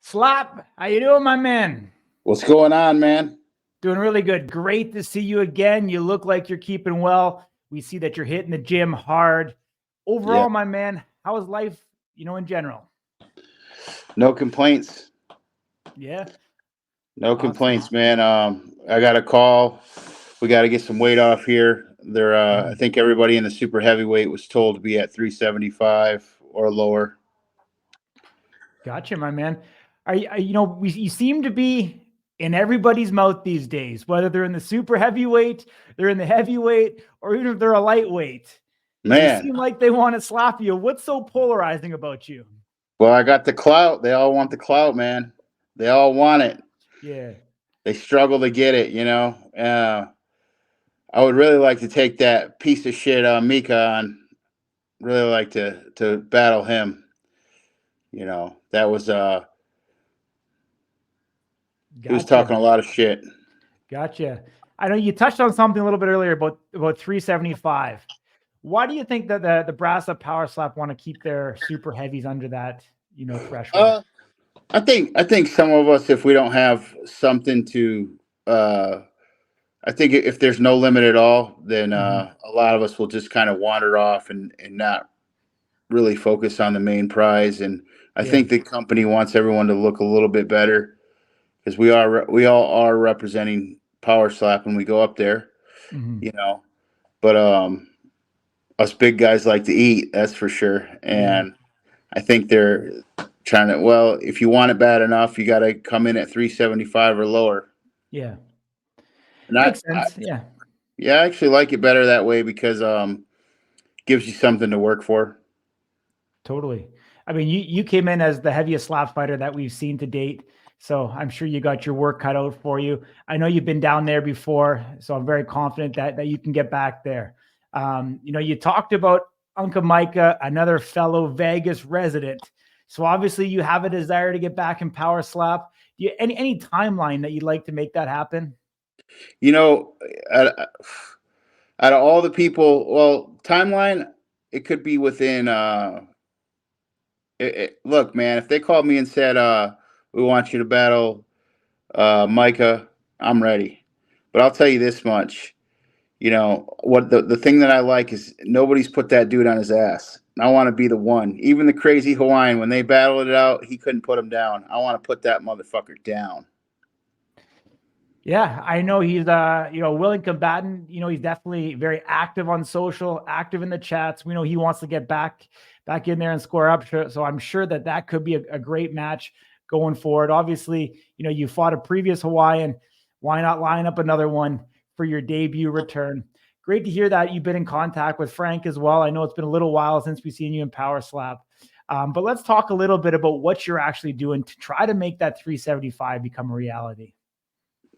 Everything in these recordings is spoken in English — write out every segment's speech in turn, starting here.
Slap, how you doing, my man? What's going on, man? Doing really good. Great to see you again. You look like you're keeping well. We see that you're hitting the gym hard. Yeah, Overall, my man, how is life, in general? no complaints. Yeah, No awesome. complaints, man. I got a call. We got to get some weight off here. I Mhm. think everybody in the super heavyweight was told to be at 375 or lower. Gotcha, my man. You seem to be in everybody's mouth these days, whether they're in the super heavyweight, they're in the heavyweight, or even if they're a lightweight. They Man, seem like they want to slap you. What's so polarizing about you? well, I got the clout. They all want the clout, man. They all want it. Yeah. They struggle to get it. I would really like to take that piece of shit Mika on. Really like to battle him. That was he was Gotcha. talking a lot of shit. Gotcha. I know you touched on something a little bit earlier about 375. Why do you think that the Brasa Power Slap want to keep their super heavies under that, threshold? Uh, I think some of us, if we don't have something to, uh, I think if there's no limit at all, then Mhm. a lot of us will just kind of wander off and not really focus on the main prize. And I Yeah. think the company wants everyone to look a little bit better because we all are representing Power Slap when we go up there, Mhm. you know. But us big guys like to eat, that's for sure. Yeah. And I think they're trying to. Well, if you want it bad enough, you got to come in at 375 or lower. Yeah. And Makes sense. Yeah. yeah, I actually like it better that way because gives you something to work for. Totally. I mean, you came in as the heaviest slap fighter that we've seen to date. So I'm sure you got your work cut out for you. I know you've been down there before, so I'm very confident that you can get back there. You talked about Uncle Micah, another fellow Vegas resident. So obviously you have a desire to get back in power slap. Do you any timeline that you'd like to make that happen? You know, out, out of all the people, well, timeline, it could be within. Look, man, if they called me and said, "We want you to battle Micah," I'm ready. But I'll tell you this much: what the thing that I like is nobody's put that dude on his ass. I want to be the one. Even the crazy Hawaiian, when they battled it out, he couldn't put him down. I want to put that motherfucker down. Yeah, I know he's a willing combatant. He's definitely very active on social, active in the chats. We know he wants to get back in there and square up. So I'm sure that could be a great match going forward. Obviously, you fought a previous Hawaiian. Why not line up another one for your debut return? Great to hear that you've been in contact with Frank as well. I know it's been a little while since we've seen you in Power Slap. But let's talk a little bit about what you're actually doing to try to make that 375 become a reality.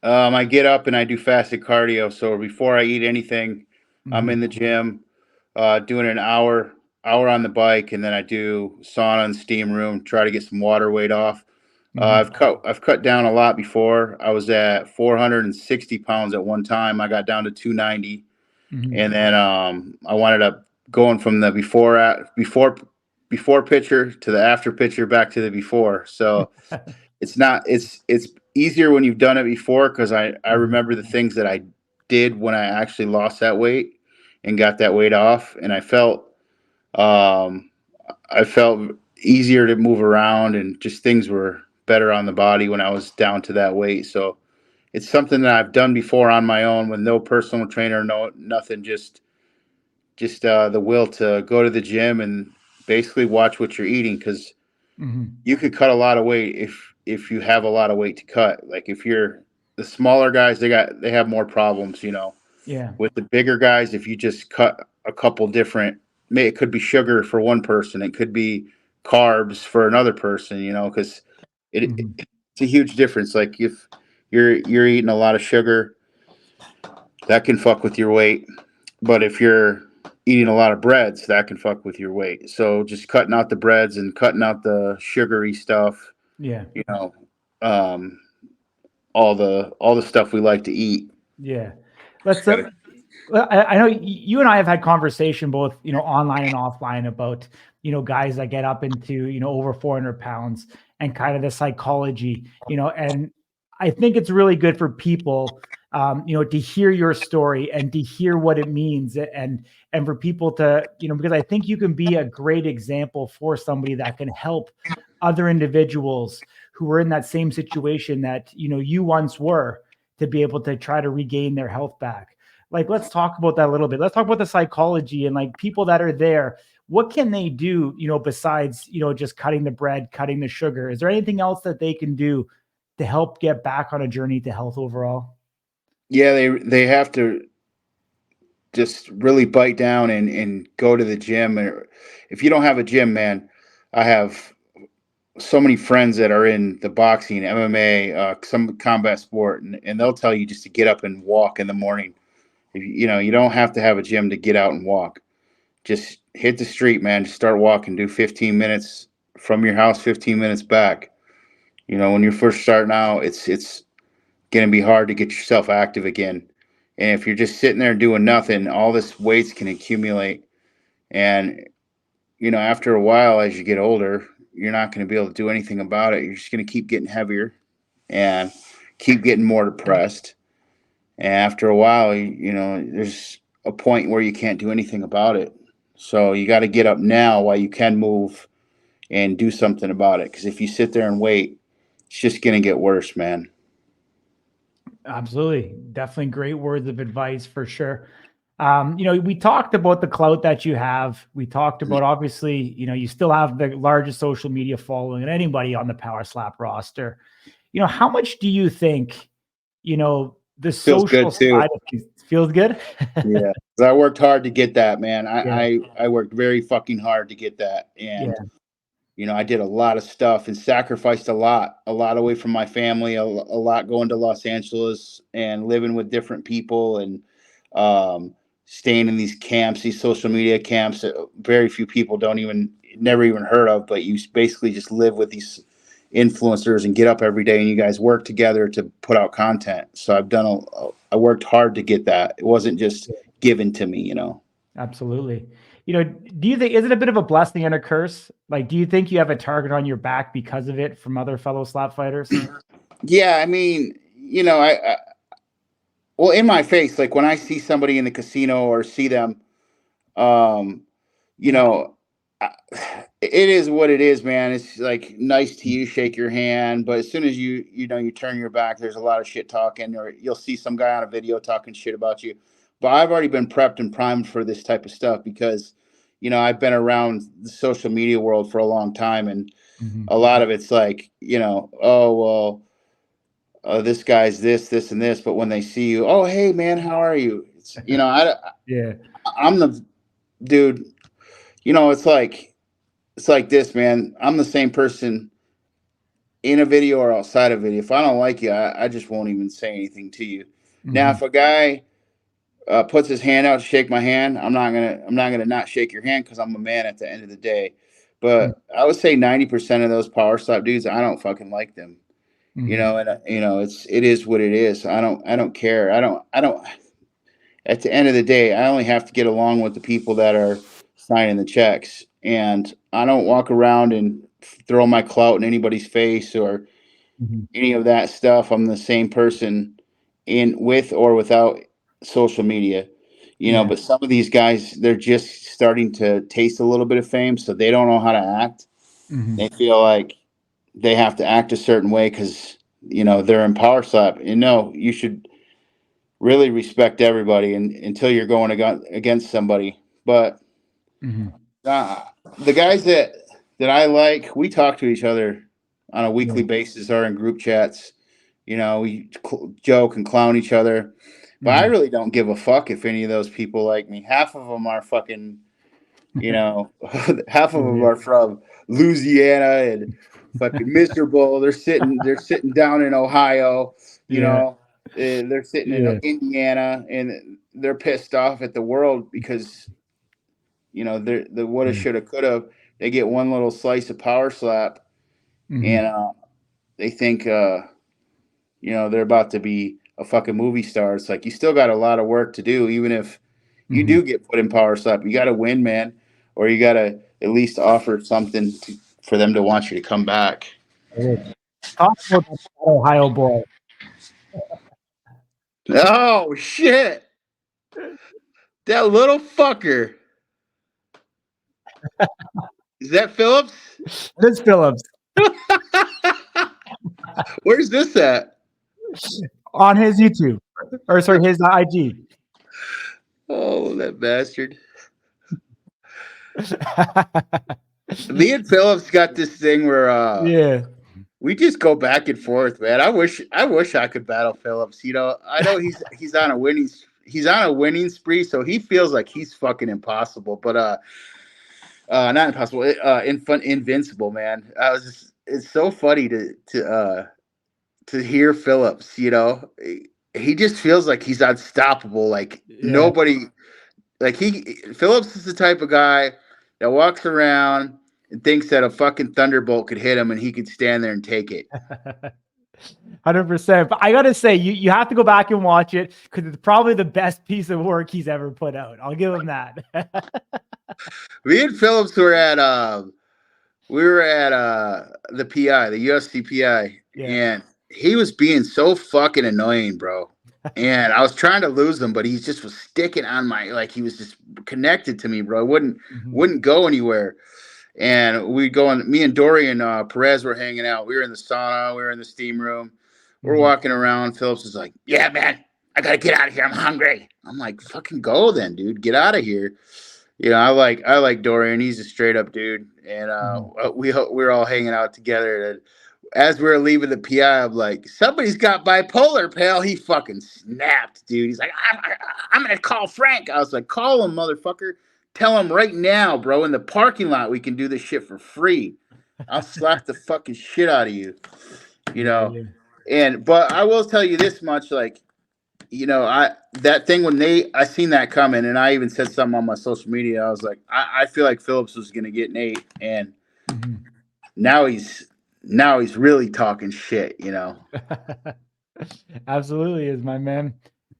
I get up and I do fasted cardio. So before I eat anything, I'm in Mhm. the gym, doing an hour on the bike, and then I do sauna and steam room. Try to get some water weight off. Mhm. I've cut down a lot before. I was at 460 pounds at one time. I got down to 290, Mhm. and then I wound up going from the before picture to the after picture back to the before. So it's easier when you've done it before because I Mhm. remember the things that I did when I actually lost that weight and got that weight off, and um, I felt easier to move around and just things were better on the body when I was down to that weight. So it's something that I've done before on my own with no personal trainer, no nothing, just the will to go to the gym and basically watch what you're eating because Mhm. you could cut a lot of weight if you have a lot of weight to cut. Like if you're the smaller guys, they have more problems. Yeah. With the bigger guys, if you just cut a couple different, it could be sugar for one person, it could be carbs for another person. Because Mhm. it's a huge difference. Like if you're eating a lot of sugar, that can fuck with your weight. But if you're eating a lot of breads, that can fuck with your weight. So just cutting out the breads and cutting out the sugary stuff, Yeah. you know, um, all the stuff we like to eat. Yeah. Let's Got it. Well, I know you and I have had conversation both, online and offline about, guys that get up into, over 400 pounds and kind of the psychology, and I think it's really good for people, to hear your story and to hear what it means and for people to, because I think you can be a great example for somebody that can help other individuals who are in that same situation that, you once were, to be able to try to regain their health back. Like, let's talk about that a little bit. Let's talk about the psychology and like people that are there. What can they do, besides, just cutting the bread, cutting the sugar? Is there anything else that they can do to help get back on a journey to health overall? Yeah, they have to just really bite down and go to the gym. Or if you don't have a gym, man, I have so many friends that are in the boxing, MMA, some combat sport, and they'll tell you just to get up and walk in the morning. You don't have to have a gym to get out and walk. Just hit the street, man. Just start walking. Do 15 minutes from your house, 15 minutes back. When you're first starting out, it's going to be hard to get yourself active again. And if you're just sitting there doing nothing, all this weights can accumulate. And after a while, as you get older, you're not going to be able to do anything about it. You're just going to keep getting heavier and keep getting more depressed. And after a while, there's a point where you can't do anything about it. So you got to get up now while you can move and do something about it. Because if you sit there and wait, it's just going to get worse, man. Absolutely. Definitely great words of advice for sure. We talked about the clout that you have. We talked about, obviously, you still have the largest social media following than anybody on the Power Slap roster. How much do you think, the Feels good social too. side of things feels good? Yeah. 'Cause I worked hard to get that, man. Yeah. I worked very fucking hard to get that. Yeah. And I did a lot of stuff and sacrificed a lot away from my family, a lot going to Los Angeles and living with different people and um, staying in these camps, these social media camps that very few people never even heard of, but you basically just live with these influencers and get up every day and you guys work together to put out content. So I worked hard to get that. It wasn't just given to me. Absolutely. Do you think, is it a bit of a blessing and a curse? Like, do you think you have a target on your back because of it from other fellow slap fighters? Yeah, I mean, well, in my face, like when I see somebody in the casino or see them, um, you know, I, it is what it is, man. It's like nice to you, shake your hand, but as soon as you turn your back, there's a lot of shit talking, or you'll see some guy on a video talking shit about you. But I've already been prepped and primed for this type of stuff because, I've been around the social media world for a long time, and Mhm. a lot of it's like, oh well, this guy's this, and this. But when they see you, oh hey man, how are you? Yeah. I'm the dude. It's like this, man. I'm the same person in a video or outside of video. If I don't like you, I just won't even say anything to you. Now, Mhm. if a guy puts his hand out to shake my hand, I'm not gonna not shake your hand because I'm a man at the end of the day. Mm. But I would say 90% of those power slap dudes, I don't fucking like them. Mhm. And it is what it is. I don't care. I don't. At the end of the day, I only have to get along with the people that are signing the checks, and I don't walk around and throw my clout in anybody's face or Mhm. any of that stuff. I'm the same person in with or without social media. Yeah. But some of these guys, they're just starting to taste a little bit of fame, so they don't know how to act. They Mhm. feel like they have to act a certain way because they're in power slap. You should really respect everybody until you're going against somebody. But Mhm. uh, the guys that I like, we talk to each other on a Yeah. weekly basis or in group chats. We joke and clown each other. But I Mhm. really don't give a fuck if any of those people like me. Half of them are fucking, half of them Yeah. are from Louisiana and fucking miserable. They're sitting down in Ohio, you Yeah. know. They're sitting in Yeah. Indiana and they're pissed off at the world because they're the woulda, Yeah. shoulda, coulda. They get one little slice of power slap, and Mhm. they think they're about to be a fucking movie star. It's like you still got a lot of work to do, even if you Mhm. do get put in power slap. You got to win, man, or you got to at least offer something for them to want you to come back. Talk about that Ohio boy. Oh shit! That little fucker. Is that Phillips? This Phillips Where's this at? on his YouTube, or sorry, his IG. Oh, that bastard. Me and Phillips got this thing where Yeah. we just go back and forth, man. I wish I could battle Phillips. You know, I know he's on a winning spree, so he feels like he's fucking impossible, but not impossible, invincible, man. It's so funny to hear Phillips, you know. He just feels like he's unstoppable. Like Yeah. nobody like Phillips is the type of guy that walks around and thinks that a fucking thunderbolt could hit him and he could stand there and take it. 100%. But I gotta say, you have to go back and watch it because it's probably the best piece of work he's ever put out. I'll give him that. Me and Phillips we were at the PI, the UFC PI, Yeah. and he was being so fucking annoying, bro. And I was trying to lose him, but he just was sticking on like he was just connected to me, bro. Wouldn't go anywhere. And we'd go on. Me and Dorian Perez were hanging out. We were in the sauna. We were in the steam room. We're walking around. Phillips is like, "Yeah, man, I gotta get out of here. I'm hungry." I'm like, "Fucking go then, dude. Get out of here." You know, I like Dorian. He's a straight up dude, and we're all hanging out together. And as we were leaving the PI, I'm like, "Somebody's got bipolar, pal." He fucking snapped, dude. He's like, I'm gonna call Frank." I was like, "Call him, motherfucker. Tell him right now, bro. In the parking lot, we can do this shit for free. I'll slap the fucking shit out of you." You know, but I will tell you this much, like, you know, that thing when I seen that coming, and I even said something on my social media. I was like, I feel like Phillips was gonna get Nate, and now he's really talking shit, you know. Absolutely is, my man.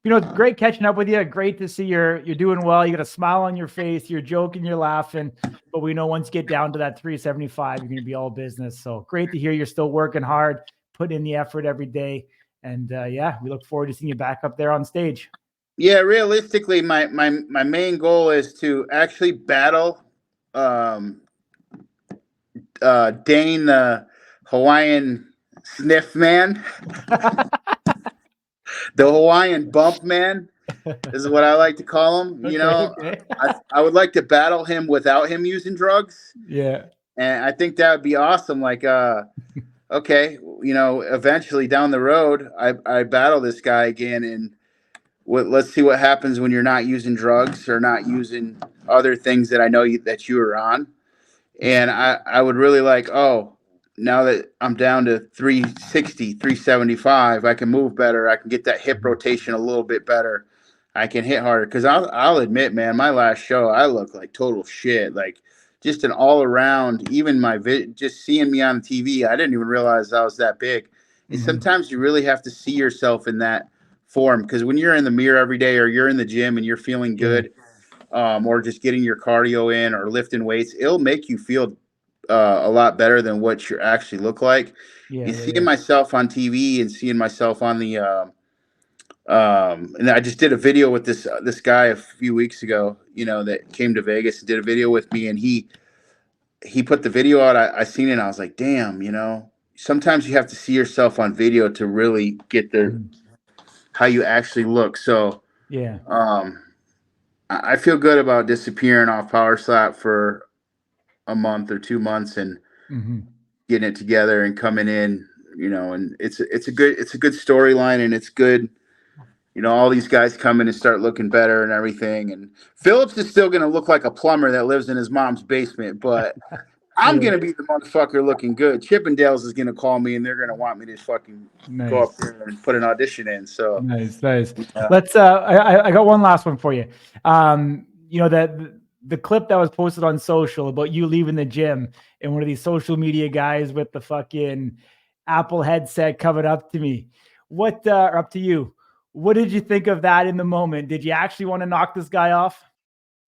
You know, it's great catching up with you. Great to see you're doing well. You got a smile on your face. You're joking, you're laughing. But we know once you get down to that 375, you're going to be all business. So great to hear you're still working hard, putting in the effort every day. And yeah, we look forward to seeing you back up there on stage. Yeah, realistically, my main goal is to actually battle Dane, the Hawaiian sniff man, the Hawaiian bump man. This is what I like to call him. You know, Okay. I would like to battle him without him using drugs. Yeah. And I think that would be awesome. Like, okay, you know, eventually down the road, I battle this guy again, and let's see what happens when you're not using drugs or not using other things that I know that you are on. And I would really like, oh, now that I'm down to 360, 375, I can move better. I can get that hip rotation a little bit better. I can hit harder. Because I'll admit, man, my last show, I look like total shit. Like just an all around, even just seeing me on TV, I didn't even realize I was that big. And sometimes you really have to see yourself in that form. Because when you're in the mirror every day or you're in the gym and you're feeling good, or just getting your cardio in or lifting weights, it'll make you feel a lot better than what you actually look like. And seeing myself on TV and seeing myself on the and I just did a video with this guy a few weeks ago, you know, that came to Vegas and did a video with me, and he put the video out. I seen it and I was like, damn, you know, sometimes you have to see yourself on video to really get how you actually look. So Yeah. I feel good about disappearing off Power Slap for a month or 2 months and getting it together and coming in, you know, and it's a good storyline, and it's good, you know, all these guys come in and start looking better and everything. And Phillips is still going to look like a plumber that lives in his mom's basement, but I'm going to be the motherfucker looking good. Chippendales is going to call me and they're going to want me to fucking go up there and put an audition in. So nice. Let's I got one last one for you. You know, that the clip that was posted on social about you leaving the gym and one of these social media guys with the fucking Apple headset coming up to me. Or up to you. What did you think of that in the moment? Did you actually want to knock this guy off?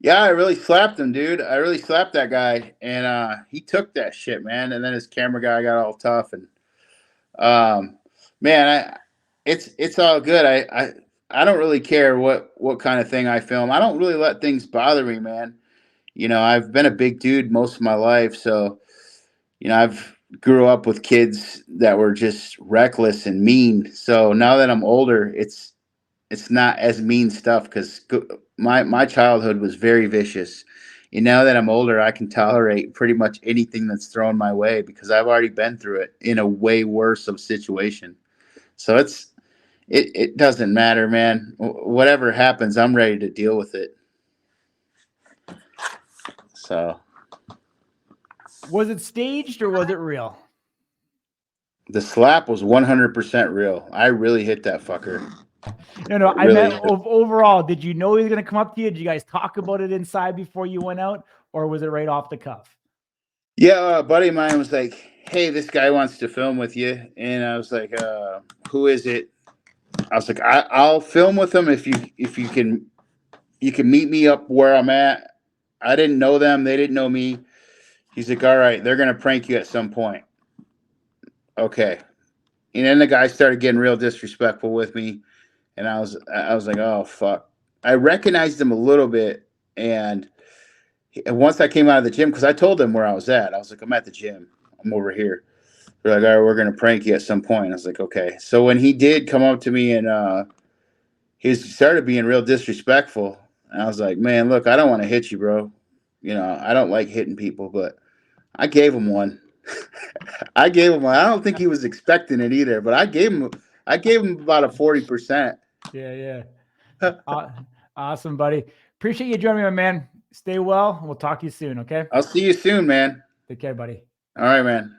Yeah, I really slapped him, dude. I really slapped that guy, and he took that shit, man. And then his camera guy got all tough, and um, man, it's all good. I don't really care what kind of thing I film. I don't really let things bother me, man. You know, I've been a big dude most of my life, so you know, I've grew up with kids that were just reckless and mean. So now that I'm older, it's not as mean stuff because my childhood was very vicious. And now that I'm older, I can tolerate pretty much anything that's thrown my way because I've already been through it in a way worse of situation. So it doesn't matter, man. Whatever happens, I'm ready to deal with it. So Was it staged or was it real? the slap was 100% real. I really hit that fucker. No, I Really. meant overall. Did you know he was going to come up to you? Did you guys talk about it inside before you went out, or was it right off the cuff? Yeah, a buddy of mine was like, "Hey, this guy wants to film with you," and I was like, "Who is it?" I was like, "I'll film with him if you can meet me up where I'm at." I didn't know them; they didn't know me. He's like, "All right, they're gonna prank you at some point." Okay, and then the guy started getting real disrespectful with me, and I was like, "Oh fuck!" I recognized him a little bit, and once I came out of the gym, because I told them where I was at, I was like, "I'm at the gym. I'm over here." They're like, "All right, we're gonna prank you at some point." I was like, "Okay." So when he did come up to me and he started being real disrespectful, and I was like, "Man, look, I don't want to hit you, bro. You know, I don't like hitting people, but I gave him one. I gave him one. I don't think he was expecting it either, but I gave him about a 40%. Yeah. Awesome, buddy. Appreciate you joining me, my man. Stay well. We'll talk to you soon. Okay. I'll see you soon, man. Take care, buddy. All right, man.